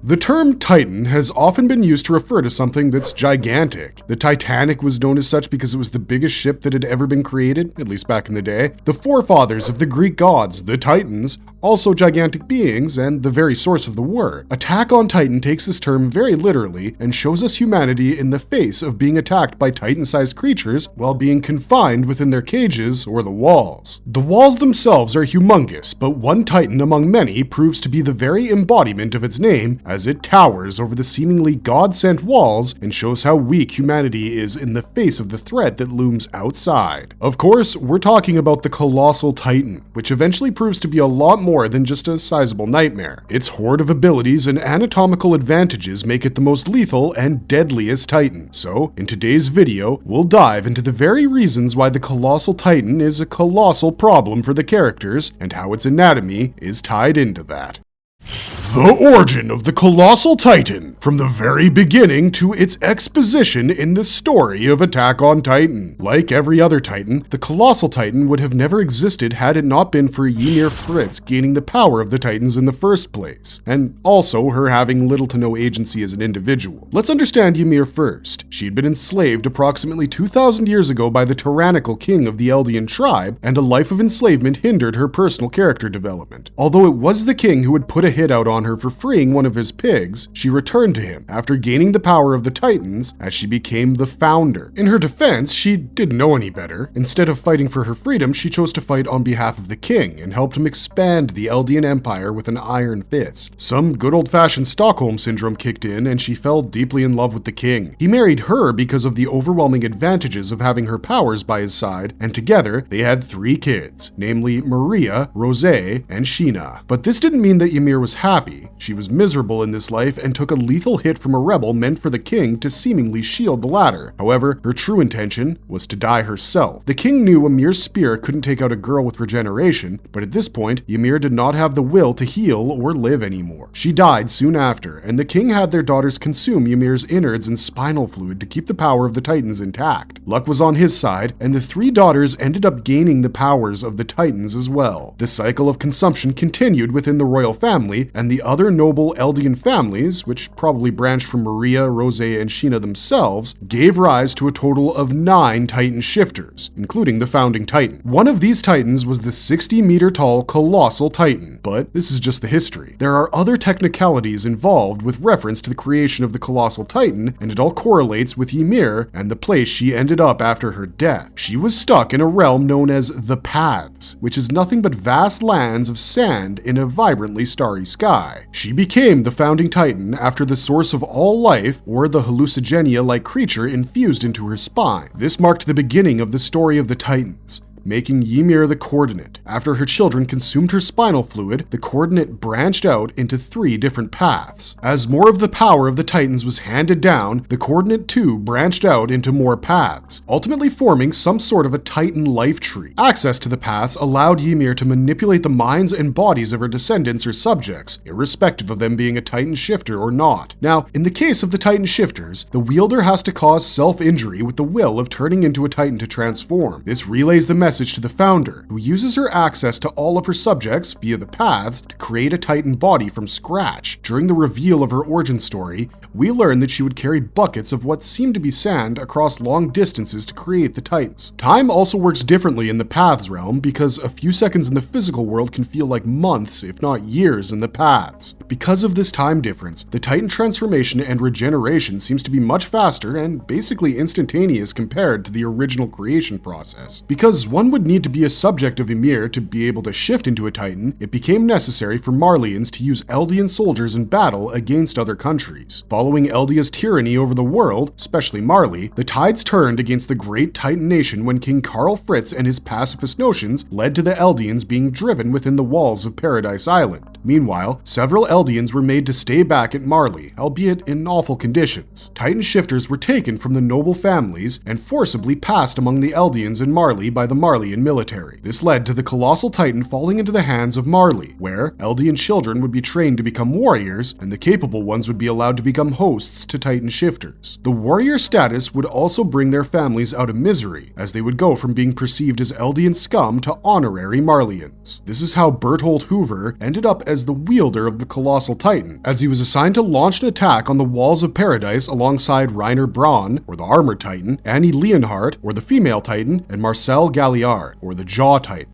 The term Titan has often been used to refer to something that's gigantic. The Titanic was known as such because it was the biggest ship that had ever been created, at least back in the day. The forefathers of the Greek gods, the Titans, also gigantic beings and the very source of the word. Attack on Titan takes this term very literally and shows us humanity in the face of being attacked by Titan-sized creatures while being confined within their cages or the walls. The walls themselves are humongous, but one Titan among many proves to be the very embodiment of its name as it towers over the seemingly God-sent walls and shows how weak humanity is in the face of the threat that looms outside. Of course, we're talking about the Colossal Titan, which eventually proves to be a lot more than just a sizable nightmare. Its horde of abilities and anatomical advantages make it the most lethal and deadliest Titan. So, in today's video, we'll dive into the very reasons why the Colossal Titan is a colossal problem for the characters and how its anatomy is tied into that. The origin of the Colossal Titan, from the very beginning to its exposition in the story of Attack on Titan. Like every other Titan, the Colossal Titan would have never existed had it not been for Ymir Fritz gaining the power of the Titans in the first place, and also her having little to no agency as an individual. Let's understand Ymir first. She had been enslaved approximately 2,000 years ago by the tyrannical king of the Eldian tribe, and a life of enslavement hindered her personal character development. Although it was the king who had put a hit out on her for freeing one of his pigs, she returned to him after gaining the power of the Titans as she became the founder. In her defense, she didn't know any better. Instead of fighting for her freedom, she chose to fight on behalf of the king and helped him expand the Eldian Empire with an iron fist. Some good old-fashioned Stockholm syndrome kicked in and she fell deeply in love with the king. He married her because of the overwhelming advantages of having her powers by his side, and together they had 3 kids, namely Maria, Rosé, and Sheena. But this didn't mean that Ymir was happy. She was miserable in this life and took a lethal hit from a rebel meant for the king to seemingly shield the latter. However, her true intention was to die herself. The king knew Ymir's spear couldn't take out a girl with regeneration, but at this point, Ymir did not have the will to heal or live anymore. She died soon after, and the king had their daughters consume Ymir's innards and spinal fluid to keep the power of the Titans intact. Luck was on his side, and the 3 daughters ended up gaining the powers of the Titans as well. The cycle of consumption continued within the royal family, and the other noble Eldian families, which probably branched from Maria, Rosé, and Sheena themselves, gave rise to a total of 9 Titan shifters, including the founding Titan. One of these Titans was the 60-meter tall Colossal Titan, but this is just the history. There are other technicalities involved with reference to the creation of the Colossal Titan, and it all correlates with Ymir and the place she ended up after her death. She was stuck in a realm known as the Paths, which is nothing but vast lands of sand in a vibrantly starry sky. She became the founding Titan after the source of all life, or the hallucigenia-like creature, infused into her spine. This marked the beginning of the story of the Titans, making Ymir the coordinate. After her children consumed her spinal fluid, the coordinate branched out into 3 different paths. As more of the power of the Titans was handed down, the coordinate too branched out into more paths, ultimately forming some sort of a Titan life tree. Access to the paths allowed Ymir to manipulate the minds and bodies of her descendants or subjects, irrespective of them being a Titan shifter or not. Now, in the case of the Titan shifters, the wielder has to cause self-injury with the will of turning into a Titan to transform. This relays the message to the founder, who uses her access to all of her subjects via the paths to create a Titan body from scratch. During the reveal of her origin story, we learn that she would carry buckets of what seemed to be sand across long distances to create the Titans. Time also works differently in the Paths realm because a few seconds in the physical world can feel like months, if not years, in the Paths. Because of this time difference, the Titan transformation and regeneration seems to be much faster and basically instantaneous compared to the original creation process. Because one would need to be a subject of Ymir to be able to shift into a Titan, it became necessary for Marleyans to use Eldian soldiers in battle against other countries. Following Eldia's tyranny over the world, especially Marley, the tides turned against the great Titan nation when King Karl Fritz and his pacifist notions led to the Eldians being driven within the walls of Paradise Island. Meanwhile, several Eldians were made to stay back at Marley, albeit in awful conditions. Titan shifters were taken from the noble families and forcibly passed among the Eldians in Marley by the Marleyan military. This led to the Colossal Titan falling into the hands of Marley, where Eldian children would be trained to become warriors, and the capable ones would be allowed to become hosts to Titan shifters. The warrior status would also bring their families out of misery, as they would go from being perceived as Eldian scum to honorary Marleyans. This is how Berthold Hoover ended up as the wielder of the Colossal Titan, as he was assigned to launch an attack on the walls of Paradise alongside Reiner Braun, or the Armored Titan, Annie Leonhardt, or the Female Titan, and Marcel Galliard, or the Jaw Titan.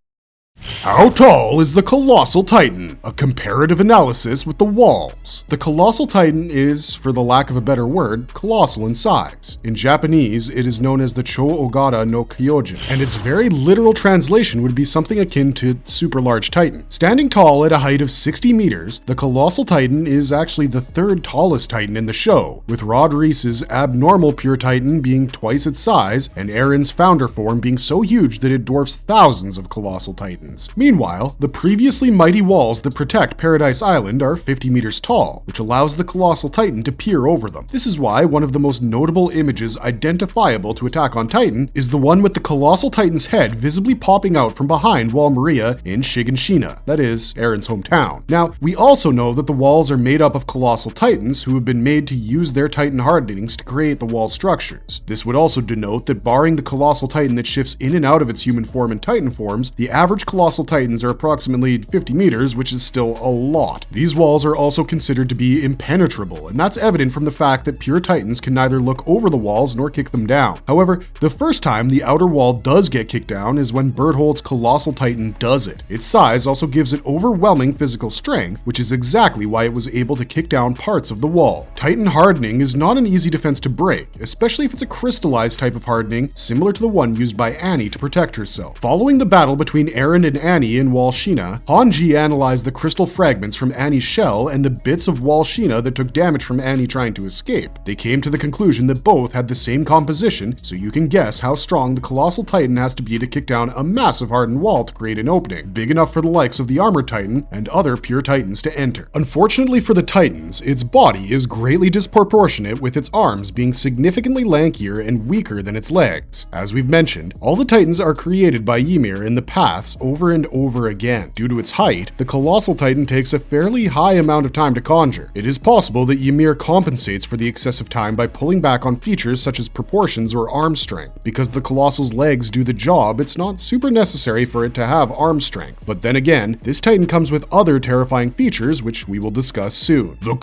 How tall is the Colossal Titan? A comparative analysis with the walls. The Colossal Titan is, for the lack of a better word, colossal in size. In Japanese, it is known as the Cho Ogata no Kyojin, and its very literal translation would be something akin to super large titan. Standing tall at a height of 60 meters, the Colossal Titan is actually the third tallest titan in the show, with Rod Reese's abnormal pure titan being twice its size, and Aaron's founder form being so huge that it dwarfs thousands of Colossal Titans. Meanwhile, the previously mighty walls that protect Paradise Island are 50 meters tall, which allows the Colossal Titan to peer over them. This is why one of the most notable images identifiable to Attack on Titan is the one with the Colossal Titan's head visibly popping out from behind Wall Maria in Shiganshina, that is, Aaron's hometown. Now, we also know that the walls are made up of Colossal Titans who have been made to use their Titan hardenings to create the wall structures. This would also denote that barring the Colossal Titan that shifts in and out of its human form and Titan forms, the average Colossal Titans are approximately 50 meters, which is still a lot. These walls are also considered to be impenetrable, and that's evident from the fact that pure Titans can neither look over the walls nor kick them down. However, the first time the outer wall does get kicked down is when Berthold's Colossal Titan does it. Its size also gives it overwhelming physical strength, which is exactly why it was able to kick down parts of the wall. Titan hardening is not an easy defense to break, especially if it's a crystallized type of hardening similar to the one used by Annie to protect herself. Following the battle between Aaron and Annie in Wall Sheena, Hanji analyzed the crystal fragments from Annie's shell and the bits of Wall Sheena that took damage from Annie trying to escape. They came to the conclusion that both had the same composition, so you can guess how strong the Colossal Titan has to be to kick down a massive hardened wall to create an opening, big enough for the likes of the Armored Titan and other pure Titans to enter. Unfortunately for the Titans, its body is greatly disproportionate, with its arms being significantly lankier and weaker than its legs. As we've mentioned, all the Titans are created by Ymir in the paths over and over again. Due to its height, the Colossal Titan takes a fairly high amount of time to conjure. It is possible that Ymir compensates for the excessive time by pulling back on features such as proportions or arm strength. Because the Colossal's legs do the job, it's not super necessary for it to have arm strength. But then again, this Titan comes with other terrifying features, which we will discuss soon. The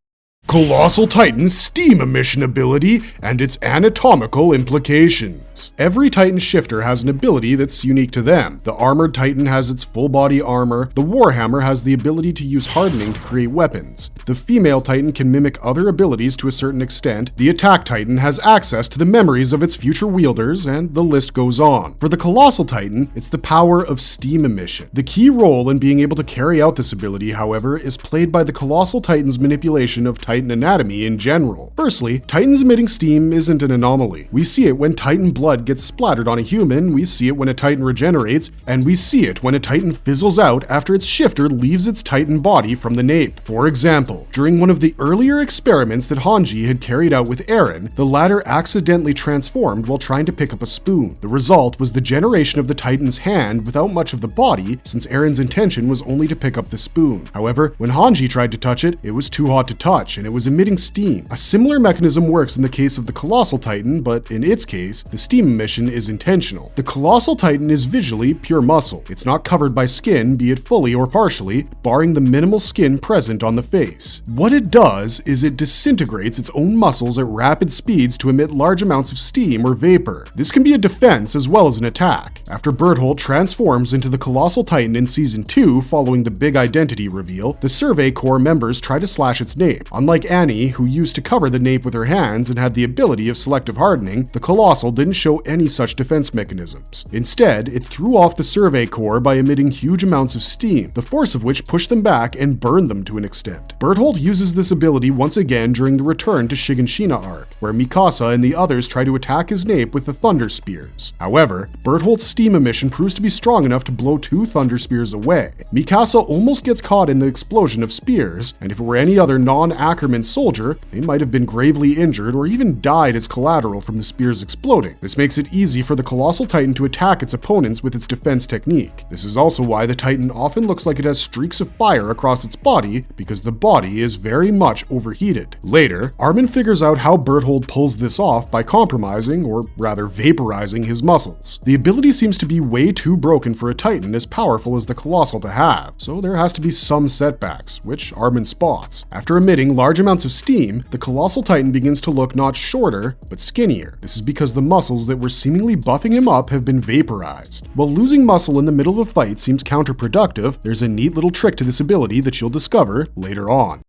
Colossal Titan's steam emission ability and its anatomical implications. Every Titan shifter has an ability that's unique to them. The Armored Titan has its full body armor, the Warhammer has the ability to use hardening to create weapons, the Female Titan can mimic other abilities to a certain extent, the Attack Titan has access to the memories of its future wielders, and the list goes on. For the Colossal Titan, it's the power of steam emission. The key role in being able to carry out this ability, however, is played by the Colossal Titan's manipulation of Titan anatomy in general. Firstly, Titans emitting steam isn't an anomaly. We see it when Titan blood gets splattered on a human, we see it when a Titan regenerates, and we see it when a Titan fizzles out after its shifter leaves its Titan body from the nape. For example, during one of the earlier experiments that Hanji had carried out with Aaron, the latter accidentally transformed while trying to pick up a spoon. The result was the generation of the Titan's hand without much of the body, since Aaron's intention was only to pick up the spoon. However, when Hanji tried to touch it, it was too hot to touch, and it was emitting steam. A similar mechanism works in the case of the Colossal Titan, but in its case, the steam emission is intentional. The Colossal Titan is visually pure muscle. It's not covered by skin, be it fully or partially, barring the minimal skin present on the face. What it does is it disintegrates its own muscles at rapid speeds to emit large amounts of steam or vapor. This can be a defense as well as an attack. After Berthold transforms into the Colossal Titan in Season 2 following the big identity reveal, the Survey Corps members try to slash its nape. Unlike Annie, who used to cover the nape with her hands and had the ability of selective hardening, the Colossal didn't show any such defense mechanisms. Instead, it threw off the Survey Corps by emitting huge amounts of steam, the force of which pushed them back and burned them to an extent. Berthold uses this ability once again during the return to Shiganshina arc, where Mikasa and the others try to attack his nape with the Thunder Spears. However, Berthold's steam emission proves to be strong enough to blow 2 Thunder Spears away. Mikasa almost gets caught in the explosion of spears, and if it were any other non-Acker Ackerman's soldier, they might have been gravely injured or even died as collateral from the spears exploding. This makes it easy for the Colossal Titan to attack its opponents with its defense technique. This is also why the Titan often looks like it has streaks of fire across its body, because the body is very much overheated. Later, Armin figures out how Berthold pulls this off by compromising, or rather vaporizing, his muscles. The ability seems to be way too broken for a Titan as powerful as the Colossal to have, so there has to be some setbacks, which Armin spots. After emitting large amounts of steam, the Colossal Titan begins to look not shorter, but skinnier. This is because the muscles that were seemingly buffing him up have been vaporized. While losing muscle in the middle of a fight seems counterproductive, there's a neat little trick to this ability that you'll discover later on.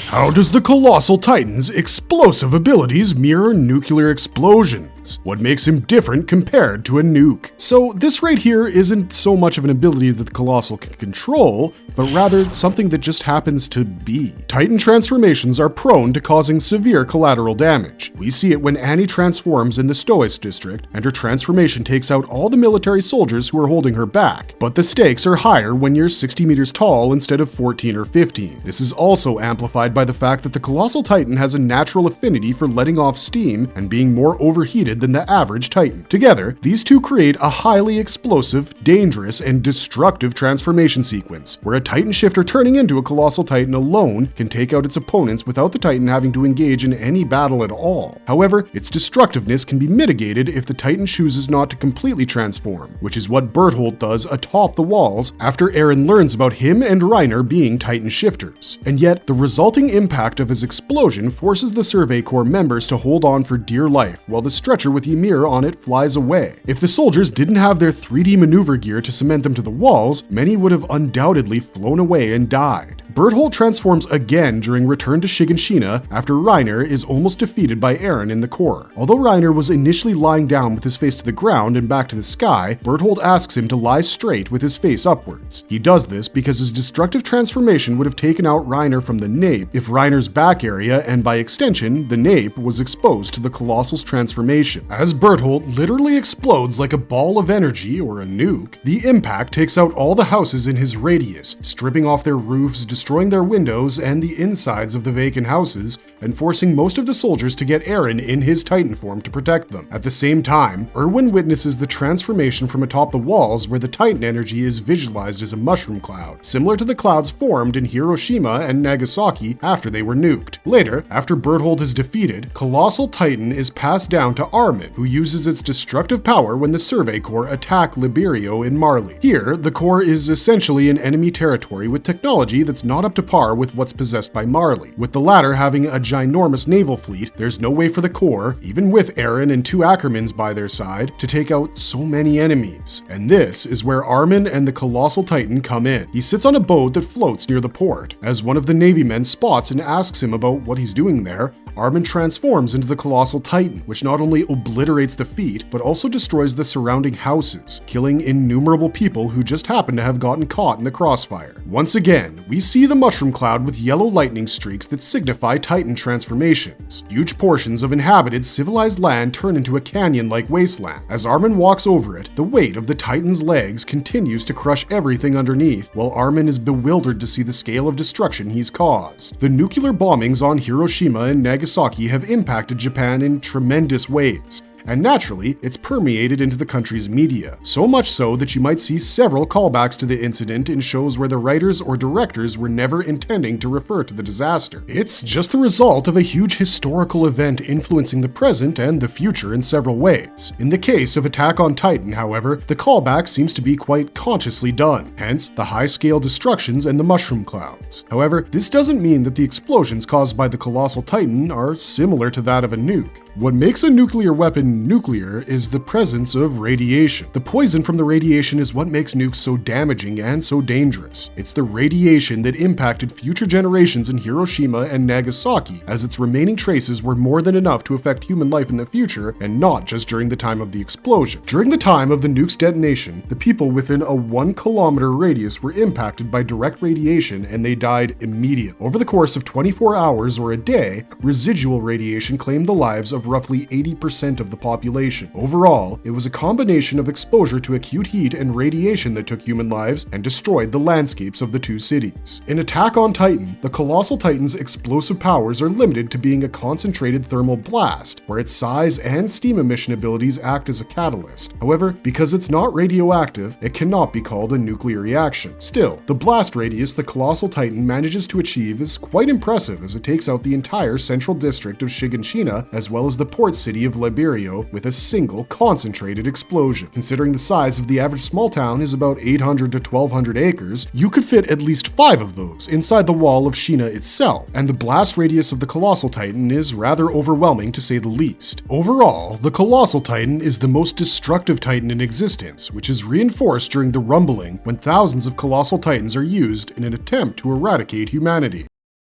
How does the Colossal Titan's explosive abilities mirror nuclear explosions? What makes him different compared to a nuke? So this right here isn't so much of an ability that the Colossal can control, but rather something that just happens to be. Titan transformations are prone to causing severe collateral damage. We see it when Annie transforms in the Stoics district, and her transformation takes out all the military soldiers who are holding her back. But the stakes are higher when you're 60 meters tall instead of 14 or 15. This is also amplified by the fact that the Colossal Titan has a natural affinity for letting off steam and being more overheated than the average Titan. Together, these two create a highly explosive, dangerous, and destructive transformation sequence, where a Titan shifter turning into a Colossal Titan alone can take out its opponents without the Titan having to engage in any battle at all. However, its destructiveness can be mitigated if the Titan chooses not to completely transform, which is what Berthold does atop the walls after Eren learns about him and Reiner being Titan shifters. And yet, the resulting impact of his explosion forces the Survey Corps members to hold on for dear life while the stretcher with Ymir on it flies away. If the soldiers didn't have their 3D maneuver gear to cement them to the walls, many would have undoubtedly flown away and died. Berthold transforms again during Return to Shiganshina after Reiner is almost defeated by Eren in the core. Although Reiner was initially lying down with his face to the ground and back to the sky, Berthold asks him to lie straight with his face upwards. He does this because his destructive transformation would have taken out Reiner from the nape if Reiner's back area, and by extension, the nape, was exposed to the Colossal's transformation. As Berthold literally explodes like a ball of energy or a nuke, the impact takes out all the houses in his radius, stripping off their roofs, destroying their windows and the insides of the vacant houses, and forcing most of the soldiers to get Eren in his Titan form to protect them. At the same time, Erwin witnesses the transformation from atop the walls where the Titan energy is visualized as a mushroom cloud, similar to the clouds formed in Hiroshima and Nagasaki after they were nuked. Later, after Berthold is defeated, Colossal Titan is passed down to Armin, who uses its destructive power when the Survey Corps attack Liberio in Marley. Here, the Corps is essentially in enemy territory with technology that's not up to par with what's possessed by Marley. With the latter having a ginormous naval fleet, there's no way for the Corps, even with Eren and 2 Ackermans by their side, to take out so many enemies. And this is where Armin and the Colossal Titan come in. He sits on a boat that floats near the port. As one of the Navy men spots and asks him about what he's doing there, Armin transforms into the Colossal Titan, which not only obliterates the feat, but also destroys the surrounding houses, killing innumerable people who just happen to have gotten caught in the crossfire. Once again, we see the mushroom cloud with yellow lightning streaks that signify Titan transformations. Huge portions of inhabited civilized land turn into a canyon-like wasteland. As Armin walks over it, the weight of the Titan's legs continues to crush everything underneath, while Armin is bewildered to see the scale of destruction he's caused. The nuclear bombings on Hiroshima and Nagasaki have impacted Japan in tremendous ways, and naturally, it's permeated into the country's media. So much so that you might see several callbacks to the incident in shows where the writers or directors were never intending to refer to the disaster. It's just the result of a huge historical event influencing the present and the future in several ways. In the case of Attack on Titan, however, the callback seems to be quite consciously done, hence the high-scale destructions and the mushroom clouds. However, this doesn't mean that the explosions caused by the Colossal Titan are similar to that of a nuke. What makes a nuclear weapon nuclear is the presence of radiation. The poison from the radiation is what makes nukes so damaging and so dangerous. It's the radiation that impacted future generations in Hiroshima and Nagasaki, as its remaining traces were more than enough to affect human life in the future, and not just during the time of the explosion. During the time of the nuke's detonation, the people within a 1-kilometer radius were impacted by direct radiation and they died immediately. Over the course of 24 hours or a day, residual radiation claimed the lives of of roughly 80% of the population. Overall, it was a combination of exposure to acute heat and radiation that took human lives and destroyed the landscapes of the two cities. In Attack on Titan, the Colossal Titan's explosive powers are limited to being a concentrated thermal blast, where its size and steam emission abilities act as a catalyst. However, because it's not radioactive, it cannot be called a nuclear reaction. Still, the blast radius the Colossal Titan manages to achieve is quite impressive, as it takes out the entire central district of Shiganshina as well as the port city of Liberio with a single concentrated explosion. Considering the size of the average small town is about 800 to 1200 acres, you could fit at least 5 of those inside the wall of Shina itself, and the blast radius of the Colossal Titan is rather overwhelming to say the least. Overall, the Colossal Titan is the most destructive Titan in existence, which is reinforced during the rumbling when thousands of Colossal Titans are used in an attempt to eradicate humanity.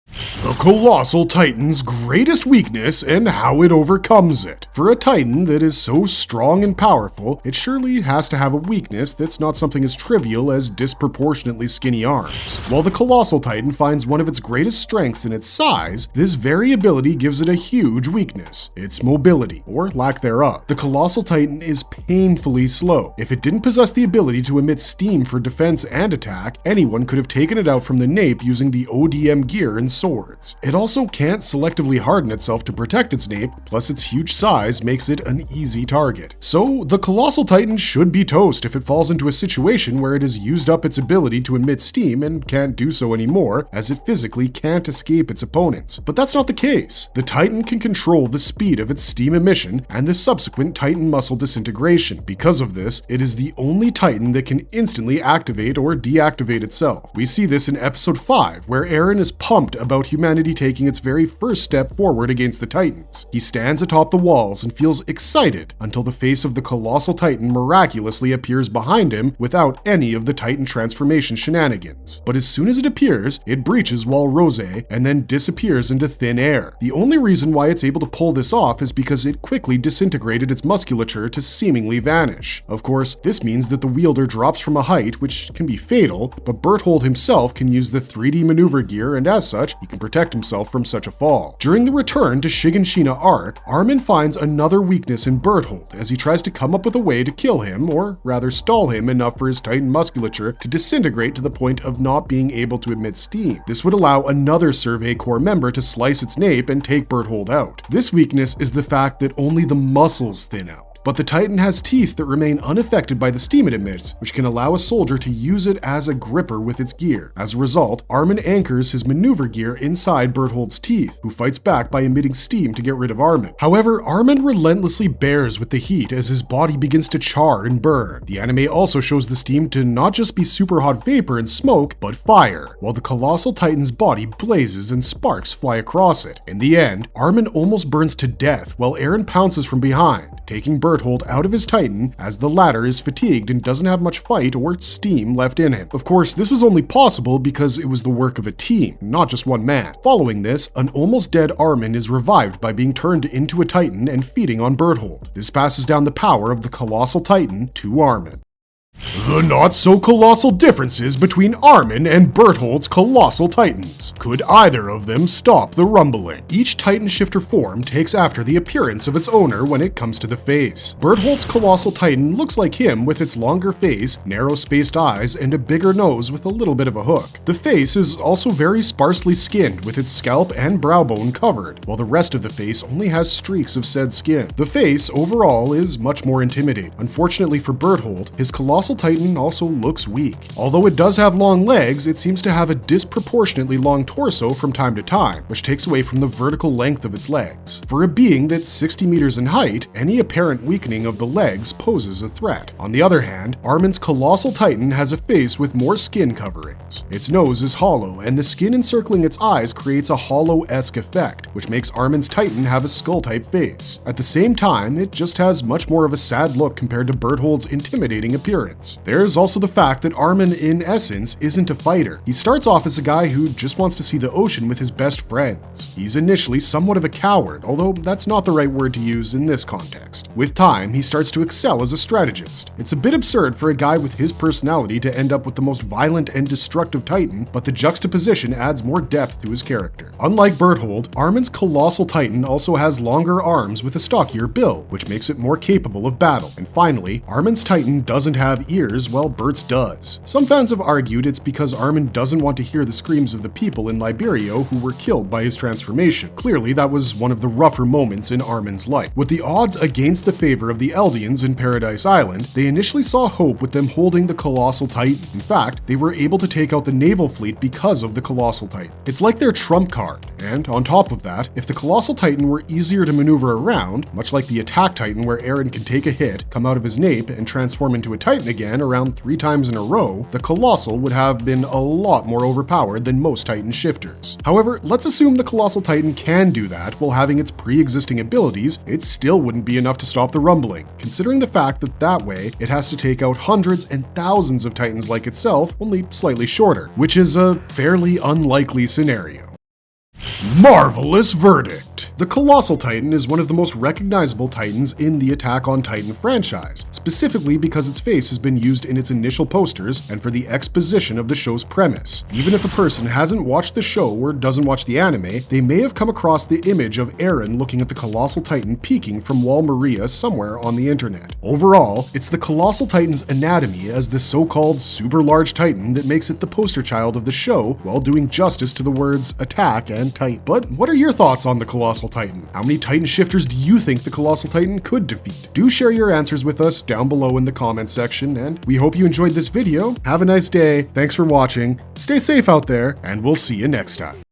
The Colossal Titan's greatest weakness and how it overcomes it. For a Titan that is so strong and powerful, it surely has to have a weakness that's not something as trivial as disproportionately skinny arms. While the Colossal Titan finds one of its greatest strengths in its size, this very ability gives it a huge weakness: its mobility, or lack thereof. The Colossal Titan is painfully slow. If it didn't possess the ability to emit steam for defense and attack, anyone could have taken it out from the nape using the ODM gear and swords. It also can't selectively harden itself to protect its nape, plus its huge size makes it an easy target. So the Colossal Titan should be toast if it falls into a situation where it has used up its ability to emit steam and can't do so anymore, as it physically can't escape its opponents. But that's not the case. The Titan can control the speed of its steam emission and the subsequent Titan muscle disintegration. Because of this, it is the only Titan that can instantly activate or deactivate itself. We see this in episode 5, where Eren is pumped about humanity taking its very first step forward against the Titans. He stands atop the walls and feels excited until the face of the Colossal Titan miraculously appears behind him without any of the Titan transformation shenanigans. But as soon as it appears, it breaches Wall Rose and then disappears into thin air. The only reason why it's able to pull this off is because it quickly disintegrated its musculature to seemingly vanish. Of course, this means that the wielder drops from a height which can be fatal, but Berthold himself can use the 3D maneuver gear, and as such, he can protect himself from such a fall. During the return to Shiganshina arc, Armin finds another weakness in Berthold as he tries to come up with a way to kill him, or rather stall him enough for his Titan musculature to disintegrate to the point of not being able to emit steam. This would allow another Survey Corps member to slice its nape and take Berthold out. This weakness is the fact that only the muscles thin out. But the Titan has teeth that remain unaffected by the steam it emits, which can allow a soldier to use it as a gripper with its gear. As a result, Armin anchors his maneuver gear inside Berthold's teeth, who fights back by emitting steam to get rid of Armin. However, Armin relentlessly bears with the heat as his body begins to char and burn. The anime also shows the steam to not just be super hot vapor and smoke, but fire, while the Colossal Titan's body blazes and sparks fly across it. In the end, Armin almost burns to death while Eren pounces from behind, taking Berthold out of his Titan as the latter is fatigued and doesn't have much fight or steam left in him. Of course, this was only possible because it was the work of a team, not just one man. Following this, an almost dead Armin is revived by being turned into a Titan and feeding on Berthold. This passes down the power of the Colossal Titan to Armin. The not-so-colossal differences between Armin and Berthold's Colossal Titans. Could either of them stop the rumbling? Each Titan shifter form takes after the appearance of its owner when it comes to the face. Berthold's Colossal Titan looks like him with its longer face, narrow-spaced eyes, and a bigger nose with a little bit of a hook. The face is also very sparsely skinned, with its scalp and brow bone covered, while the rest of the face only has streaks of said skin. The face, overall, is much more intimidating. Unfortunately for Berthold, his Colossal Titan also looks weak. Although it does have long legs, it seems to have a disproportionately long torso from time to time, which takes away from the vertical length of its legs. For a being that's 60 meters in height, any apparent weakening of the legs poses a threat. On the other hand, Armin's Colossal Titan has a face with more skin coverings. Its nose is hollow, and the skin encircling its eyes creates a hollow-esque effect, which makes Armin's Titan have a skull-type face. At the same time, it just has much more of a sad look compared to Berthold's intimidating appearance. performance. There's also the fact that Armin, in essence, isn't a fighter. He starts off as a guy who just wants to see the ocean with his best friends. He's initially somewhat of a coward, although that's not the right word to use in this context. With time, he starts to excel as a strategist. It's a bit absurd for a guy with his personality to end up with the most violent and destructive Titan, but the juxtaposition adds more depth to his character. Unlike Berthold, Armin's Colossal Titan also has longer arms with a stockier bill, which makes it more capable of battle. And finally, Armin's Titan doesn't have ears while Bert's does. Some fans have argued it's because Armin doesn't want to hear the screams of the people in Liberio who were killed by his transformation. Clearly, that was one of the rougher moments in Armin's life. With the odds against the favor of the Eldians in Paradise Island, they initially saw hope with them holding the Colossal Titan. In fact, they were able to take out the naval fleet because of the Colossal Titan. It's like their trump card. And on top of that, if the Colossal Titan were easier to maneuver around, much like the Attack Titan where Eren can take a hit, come out of his nape, and transform into a Titan again around 3 times in a row, the Colossal would have been a lot more overpowered than most Titan shifters. However, let's assume the Colossal Titan can do that while having its pre-existing abilities, it still wouldn't be enough to stop the rumbling, considering the fact that way it has to take out hundreds and thousands of Titans like itself, only slightly shorter, which is a fairly unlikely scenario. Marvelous verdict! The Colossal Titan is one of the most recognizable Titans in the Attack on Titan franchise, specifically because its face has been used in its initial posters and for the exposition of the show's premise. Even if a person hasn't watched the show or doesn't watch the anime, they may have come across the image of Eren looking at the Colossal Titan peeking from Wall Maria somewhere on the internet. Overall, it's the Colossal Titan's anatomy as the so-called super large Titan that makes it the poster child of the show while doing justice to the words attack and Titan. But what are your thoughts on the Colossal Titan? How many Titan shifters do you think the Colossal Titan could defeat? Do share your answers with us down below in the comments section, and we hope you enjoyed this video. Have a nice day, thanks for watching, stay safe out there, and we'll see you next time.